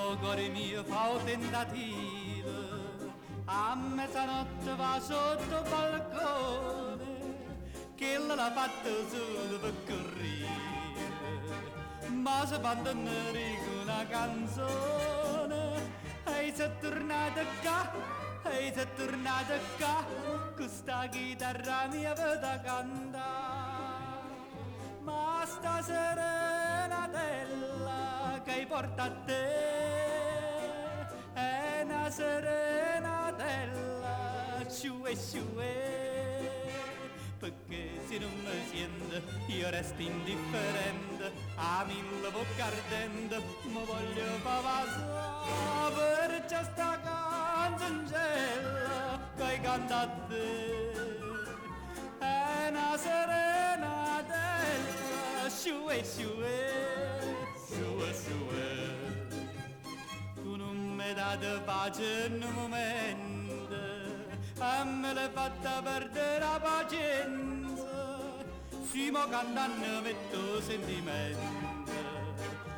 Sto cuore mio fa un tentativo, a mezzanotte va sotto il balcone, che l'ha fatto solo per correre, ma se abbandonare una canzone, e sei tornata qua, e sei tornata qua, questa chitarra mia vada cantare. Ma sta serenatella che porta a te è una serenatella ciue ciue, perché se non mi sento io resto indifferente, a mille bocca ardente mi voglio pavasare, perciò sta canzoncella che canta a te è una serenatella shue shue shue shue. Tu non mi date pace in un momento e me l'hai fatta perdere la pazienza, siamo cantando metto sentimento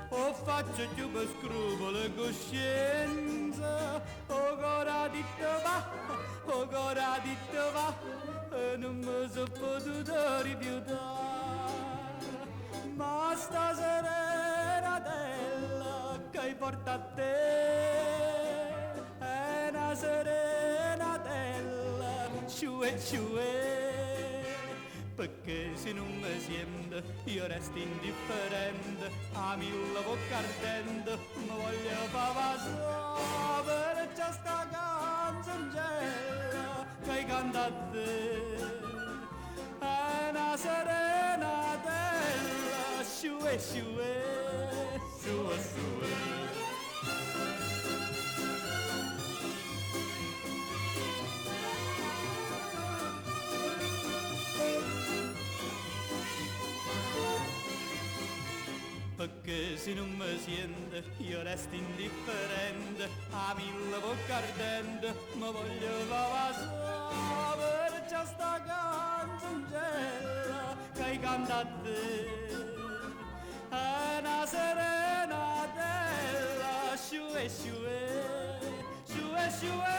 o faccio più per scrupolo e coscienza, o cora ditto va, o cora ditto va, e non mi sono potuto rifiutare, ma sta serenatella che porta a te è una serenatella ciue ciue, perché se non mi sento io resto indifferente, a mille bocca ardente mi voglio pavasare, perciò sta canzoncella che canta a te è una serenatella shue shue shue shue. Perché se non mi sente io resto indifferente, a mille bocca ardente mi voglio pavasare, perciò sta canzoncella che canta a te è una serenatella shue shue shue shue.